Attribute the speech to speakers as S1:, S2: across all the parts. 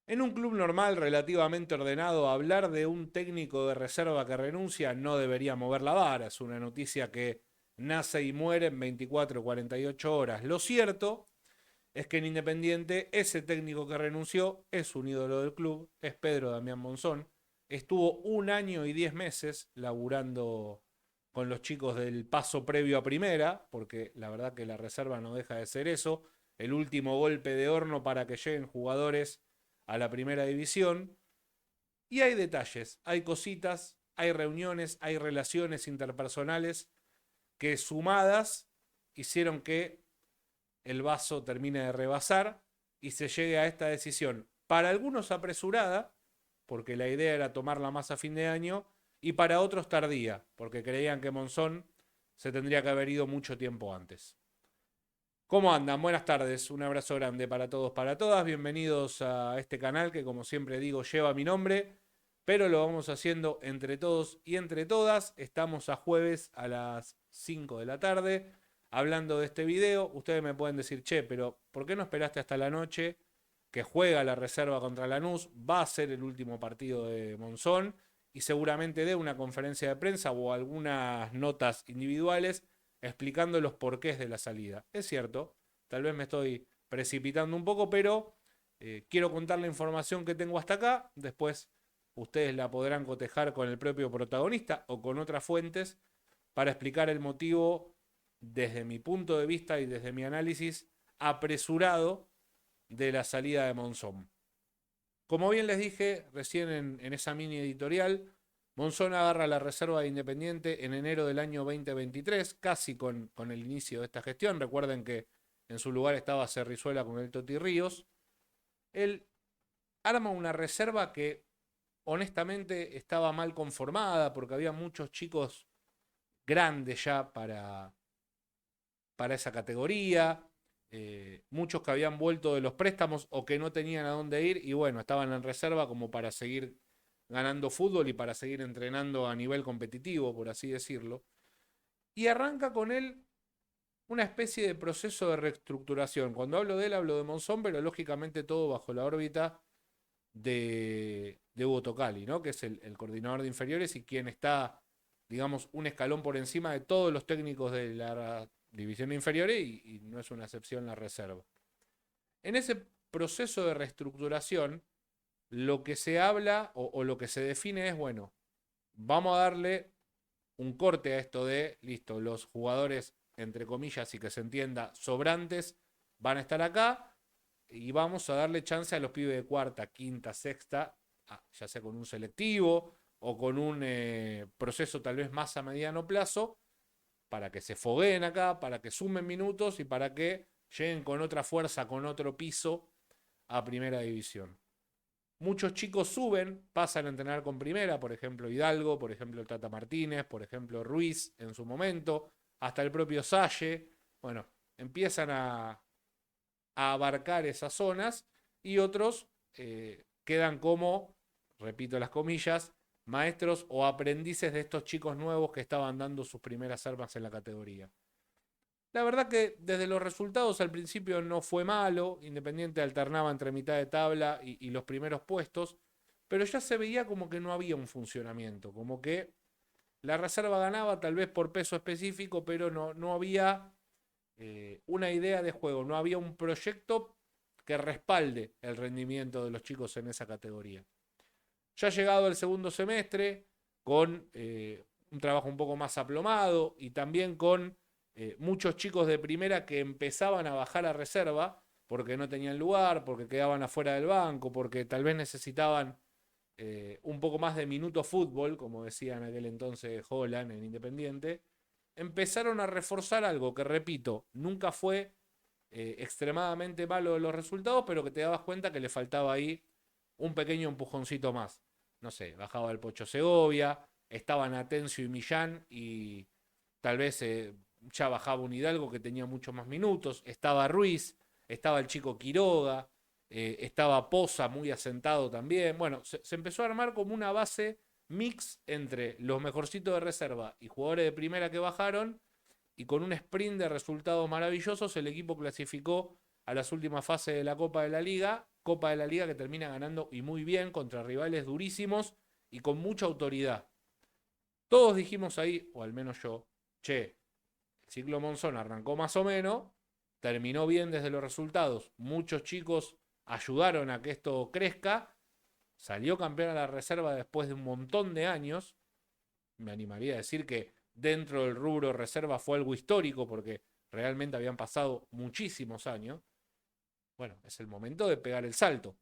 S1: En un club normal, relativamente ordenado, hablar de un técnico de reserva que renuncia no debería mover la vara. Es una noticia que nace y muere en 24 o 48 horas. Lo cierto es que en Independiente ese técnico que renunció es un ídolo del club, es Pedro Damián Monzón. Estuvo 1 año y 10 meses laburando con los chicos del paso previo a primera, porque la verdad que la reserva no deja de ser eso, el último golpe de horno para que lleguen jugadores a la primera división. Y hay detalles, hay cositas, hay reuniones, hay relaciones interpersonales que sumadas hicieron que el vaso termine de rebasar y se llegue a esta decisión. Para algunos apresurada, porque la idea era tomarla más a fin de año, y para otros tardía, porque creían que Monzón se tendría que haber ido mucho tiempo antes. ¿Cómo andan? Buenas tardes, un abrazo grande para todos, para todas. Bienvenidos a este canal que, como siempre digo, lleva mi nombre, pero lo vamos haciendo entre todos y entre todas. Estamos a jueves a las 5 de la tarde hablando de este video. Ustedes me pueden decir, che, pero ¿por qué no esperaste hasta la noche que juega la reserva contra Lanús? Va a ser el último partido de Monzón y seguramente dé una conferencia de prensa o algunas notas individuales explicando los porqués de la salida. Es cierto, tal vez me estoy precipitando un poco, pero quiero contar la información que tengo hasta acá. Después ustedes la podrán cotejar con el propio protagonista o con otras fuentes para explicar el motivo desde mi punto de vista y desde mi análisis apresurado de la salida de Monzón. Como bien les dije recién en esa mini editorial, Monzón agarra la reserva de Independiente en enero del año 2023, casi con el inicio de esta gestión. Recuerden que en su lugar estaba Cerrizuela con el Toti Ríos. Él arma una reserva que honestamente estaba mal conformada porque había muchos chicos grandes ya para esa categoría, muchos que habían vuelto de los préstamos o que no tenían a dónde ir y bueno, estaban en reserva como para seguir ganando fútbol y para seguir entrenando a nivel competitivo, por así decirlo. Y arranca con él una especie de proceso de reestructuración. Cuando hablo de él, hablo de Monzón, pero lógicamente todo bajo la órbita de Hugo Tocali, ¿no? Que es el coordinador de inferiores y quien está, digamos, un escalón por encima de todos los técnicos de la división inferiores y no es una excepción la reserva. En ese proceso de reestructuración, lo que se habla o lo que se define es, bueno, vamos a darle un corte a esto de, listo, los jugadores, entre comillas, y que se entienda, sobrantes, van a estar acá y vamos a darle chance a los pibes de cuarta, quinta, sexta, ya sea con un selectivo o con un proceso tal vez más a mediano plazo, para que se fogueen acá, para que sumen minutos y para que lleguen con otra fuerza, con otro piso a primera división. Muchos chicos suben, pasan a entrenar con primera, por ejemplo Hidalgo, por ejemplo Tata Martínez, por ejemplo Ruiz en su momento, hasta el propio Salle. Bueno, empiezan a abarcar esas zonas y otros quedan como, repito las comillas, maestros o aprendices de estos chicos nuevos que estaban dando sus primeras armas en la categoría. La verdad que desde los resultados al principio no fue malo, Independiente alternaba entre mitad de tabla y los primeros puestos, pero ya se veía como que no había un funcionamiento, como que la reserva ganaba tal vez por peso específico, pero no había una idea de juego, no había un proyecto que respalde el rendimiento de los chicos en esa categoría. Ya llegado el segundo semestre, con un trabajo un poco más aplomado y también con muchos chicos de primera que empezaban a bajar a reserva porque no tenían lugar, porque quedaban afuera del banco, porque tal vez necesitaban un poco más de minuto fútbol, como decía en aquel entonces Holland en Independiente, empezaron a reforzar algo que, repito, nunca fue extremadamente malo de los resultados, pero que te dabas cuenta que le faltaba ahí un pequeño empujoncito más. No sé, bajaba el Pocho Segovia, estaban Atencio y Millán y tal vez ya bajaba un Hidalgo que tenía muchos más minutos, estaba Ruiz, estaba el chico Quiroga, estaba Poza muy asentado también. Bueno, se empezó a armar como una base mix entre los mejorcitos de reserva y jugadores de primera que bajaron y con un sprint de resultados maravillosos el equipo clasificó a las últimas fases de la Copa de la Liga Copa de la Liga que termina ganando y muy bien contra rivales durísimos y con mucha autoridad. Todos dijimos ahí, o al menos yo, che, el ciclo Monzón arrancó más o menos, terminó bien desde los resultados, muchos chicos ayudaron a que esto crezca, salió campeón a la reserva después de un montón de años, me animaría a decir que dentro del rubro reserva fue algo histórico porque realmente habían pasado muchísimos años. Bueno, es el momento de pegar el salto,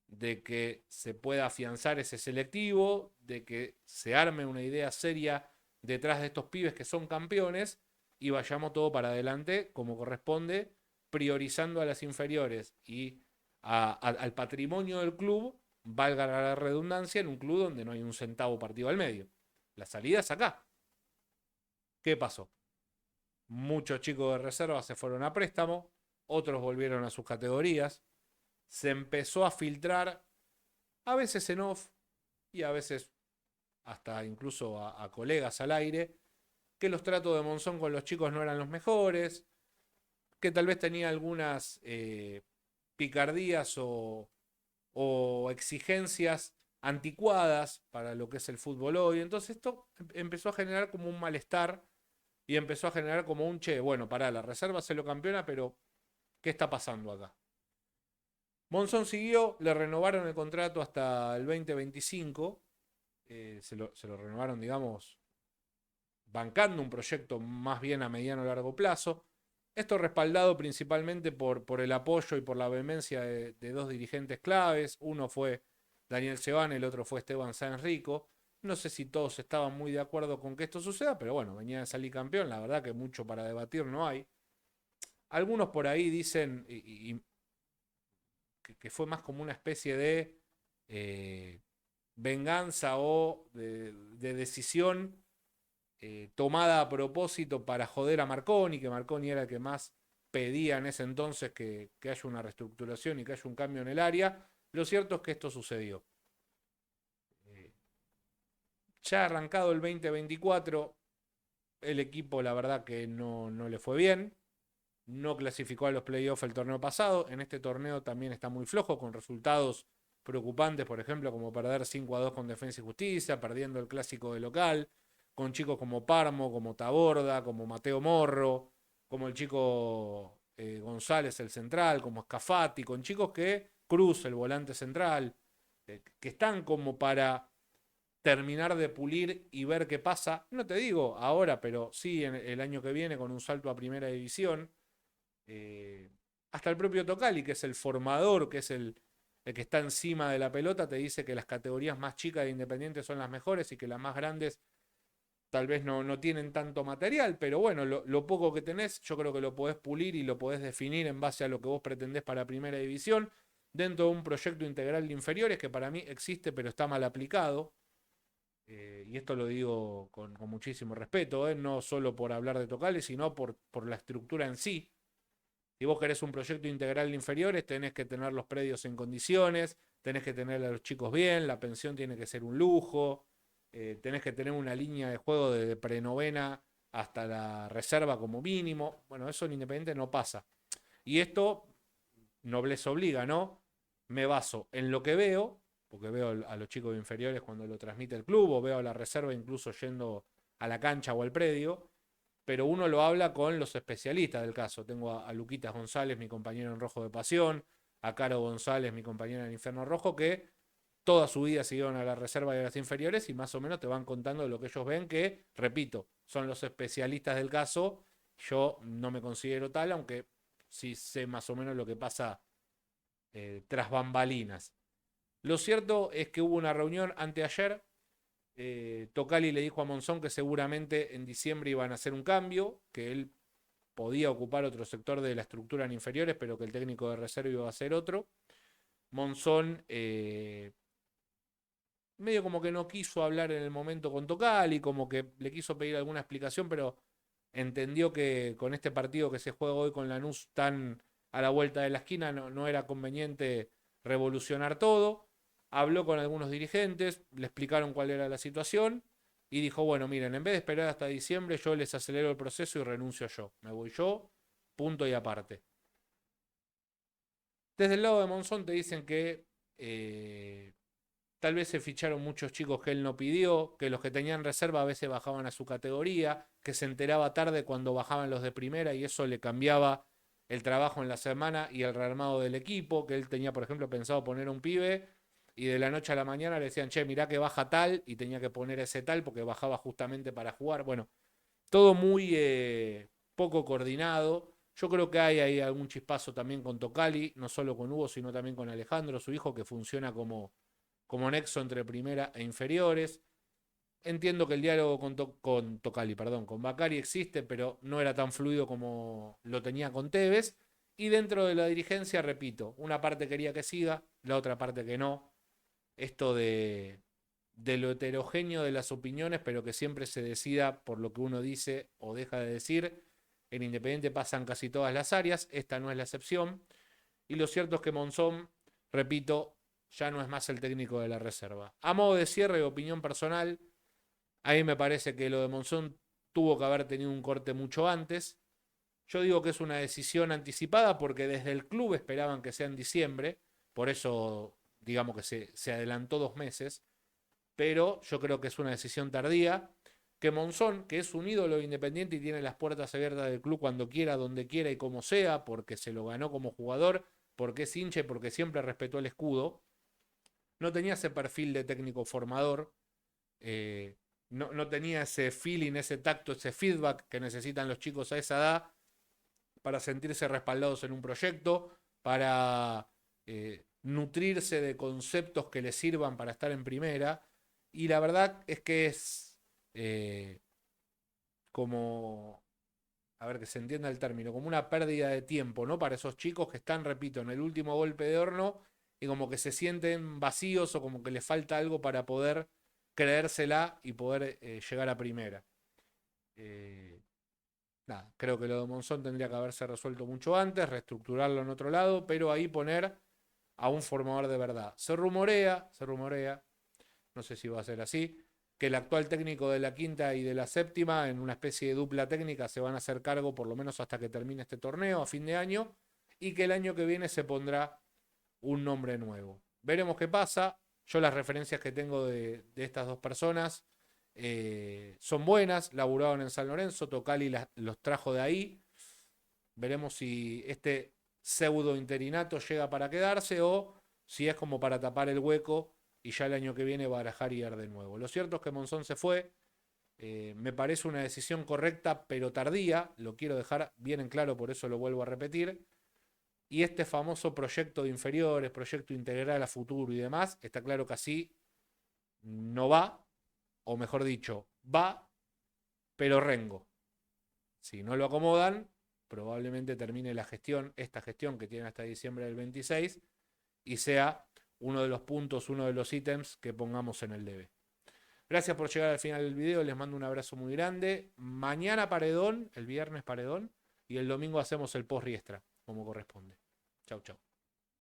S1: de que se pueda afianzar ese selectivo, de que se arme una idea seria detrás de estos pibes que son campeones y vayamos todo para adelante como corresponde, priorizando a las inferiores y al patrimonio del club, valga la redundancia, en un club donde no hay un centavo partido al medio. La salida es acá. ¿Qué pasó? Muchos chicos de reserva se fueron a préstamo, otros volvieron a sus categorías, se empezó a filtrar, a veces en off y a veces hasta incluso a colegas al aire, que los tratos de Monzón con los chicos no eran los mejores, que tal vez tenía algunas picardías o exigencias anticuadas para lo que es el fútbol hoy. Entonces esto empezó a generar como un malestar y empezó a generar como un che, bueno, pará, la reserva se lo campeona, pero ¿qué está pasando acá? Monzón siguió, le renovaron el contrato hasta el 2025, se lo renovaron, digamos, bancando un proyecto más bien a mediano o largo plazo. Esto respaldado principalmente por el apoyo y por la vehemencia de dos dirigentes claves. Uno fue Daniel Sebane, el otro fue Esteban Sáenz Rico. No sé si todos estaban muy de acuerdo con que esto suceda, pero bueno, venía de salir campeón. La verdad que mucho para debatir no hay. Algunos por ahí dicen que fue más como una especie de venganza o de decisión tomada a propósito para joder a Marconi, que Marconi era el que más pedía en ese entonces que haya una reestructuración y que haya un cambio en el área. Lo cierto es que esto sucedió. Eh, ya arrancado el 2024, el equipo la verdad que no le fue bien. No clasificó a los playoffs el torneo pasado. En este torneo también está muy flojo, con resultados preocupantes, por ejemplo, como perder 5-2 con Defensa y Justicia, perdiendo el clásico de local, con chicos como Parmo, como Taborda, como Mateo Morro, como el chico González, el central, como Scafati, con chicos que Cruz, el volante central, que están como para terminar de pulir y ver qué pasa. No te digo ahora, pero sí en el año que viene con un salto a primera división. Eh, hasta el propio Tocali, que es el formador, que es el que está encima de la pelota, te dice que las categorías más chicas de Independiente son las mejores y que las más grandes tal vez no tienen tanto material, pero bueno, lo poco que tenés yo creo que lo podés pulir y lo podés definir en base a lo que vos pretendés para Primera División, dentro de un proyecto integral de inferiores que para mí existe pero está mal aplicado. Y esto lo digo con muchísimo respeto, no solo por hablar de Tocali, sino por la estructura en sí. Si vos querés un proyecto integral de inferiores, tenés que tener los predios en condiciones, tenés que tener a los chicos bien, la pensión tiene que ser un lujo, tenés que tener una línea de juego de prenovena hasta la reserva como mínimo. Bueno, eso en Independiente no pasa. Y esto, nobleza obliga, ¿no? Me baso en lo que veo, porque veo a los chicos inferiores cuando lo transmite el club, o veo a la reserva incluso yendo a la cancha o al predio, pero uno lo habla con los especialistas del caso. Tengo a Luquitas González, mi compañero en Rojo de Pasión, a Caro González, mi compañera en Inferno Rojo, que toda su vida siguieron a la reserva y a las inferiores y más o menos te van contando lo que ellos ven, que, repito, son los especialistas del caso. Yo no me considero tal, aunque sí sé más o menos lo que pasa tras bambalinas. Lo cierto es que hubo una reunión anteayer. Tocali le dijo a Monzón que seguramente en diciembre iban a hacer un cambio, que él podía ocupar otro sector de la estructura en inferiores, pero que el técnico de reserva iba a ser otro. Monzón medio como que no quiso hablar en el momento con Tocali, como que le quiso pedir alguna explicación, pero entendió que con este partido que se juega hoy con Lanús tan a la vuelta de la esquina no era conveniente revolucionar todo. Habló con algunos dirigentes, le explicaron cuál era la situación y dijo, bueno, miren, en vez de esperar hasta diciembre, yo les acelero el proceso y renuncio yo. Me voy yo, punto y aparte. Desde el lado de Monzón te dicen que tal vez se ficharon muchos chicos que él no pidió, que los que tenían reserva a veces bajaban a su categoría, que se enteraba tarde cuando bajaban los de primera y eso le cambiaba el trabajo en la semana y el rearmado del equipo, que él tenía, por ejemplo, pensado poner un pibe y de la noche a la mañana le decían, che, mirá que baja tal y tenía que poner ese tal porque bajaba justamente para jugar. Bueno, todo muy poco coordinado. Yo creo que hay ahí algún chispazo también con Tocali, no solo con Hugo, sino también con Alejandro, su hijo, que funciona como nexo entre primera e inferiores. Entiendo que el diálogo con Tocali, perdón, con Bacari existe, pero no era tan fluido como lo tenía con Tevez. Y dentro de la dirigencia, repito, una parte quería que siga, la otra parte que no. Esto de lo heterogéneo de las opiniones, pero que siempre se decida por lo que uno dice o deja de decir. En Independiente pasan casi todas las áreas, esta no es la excepción. Y lo cierto es que Monzón, repito, ya no es más el técnico de la reserva. A modo de cierre y opinión personal, a mí me parece que lo de Monzón tuvo que haber tenido un corte mucho antes. Yo digo que es una decisión anticipada porque desde el club esperaban que sea en diciembre, por eso digamos que se adelantó 2 meses, pero yo creo que es una decisión tardía. Que Monzón, que es un ídolo independiente y tiene las puertas abiertas del club cuando quiera, donde quiera y como sea, porque se lo ganó como jugador, porque es hincha y porque siempre respetó el escudo, no tenía ese perfil de técnico formador, eh, no tenía ese feeling, ese tacto, ese feedback que necesitan los chicos a esa edad para sentirse respaldados en un proyecto, para nutrirse de conceptos que les sirvan para estar en primera. Y la verdad es que es eh, como, a ver que se entienda el término, como una pérdida de tiempo, ¿no? Para esos chicos que están, repito, en el último golpe de horno y como que se sienten vacíos o como que les falta algo para poder creérsela y poder llegar a primera. Eh, Nada, creo que lo de Monzón tendría que haberse resuelto mucho antes, reestructurarlo en otro lado, pero ahí poner a un formador de verdad. Se rumorea, no sé si va a ser así, que el actual técnico de la quinta y de la séptima, en una especie de dupla técnica, se van a hacer cargo por lo menos hasta que termine este torneo a fin de año, y que el año que viene se pondrá un nombre nuevo. Veremos qué pasa. Yo las referencias que tengo de estas dos personas son buenas, laburaron en San Lorenzo, Tocali los trajo de ahí. Veremos si este pseudo interinato llega para quedarse o si es como para tapar el hueco y ya el año que viene barajar y ir de nuevo. Lo cierto es que Monzón se fue. Me parece una decisión correcta, pero tardía. Lo quiero dejar bien en claro, por eso lo vuelvo a repetir. Y este famoso proyecto de inferiores, proyecto integral a futuro y demás, está claro que así no va, o mejor dicho, va, pero rengo. Si no lo acomodan, probablemente termine la gestión, esta gestión que tiene hasta diciembre del 26, y sea uno de los puntos, uno de los ítems que pongamos en el debe. Gracias por llegar al final del video, les mando un abrazo muy grande. Mañana paredón, el viernes paredón, y el domingo hacemos el post riestra, como corresponde. Chau, chau.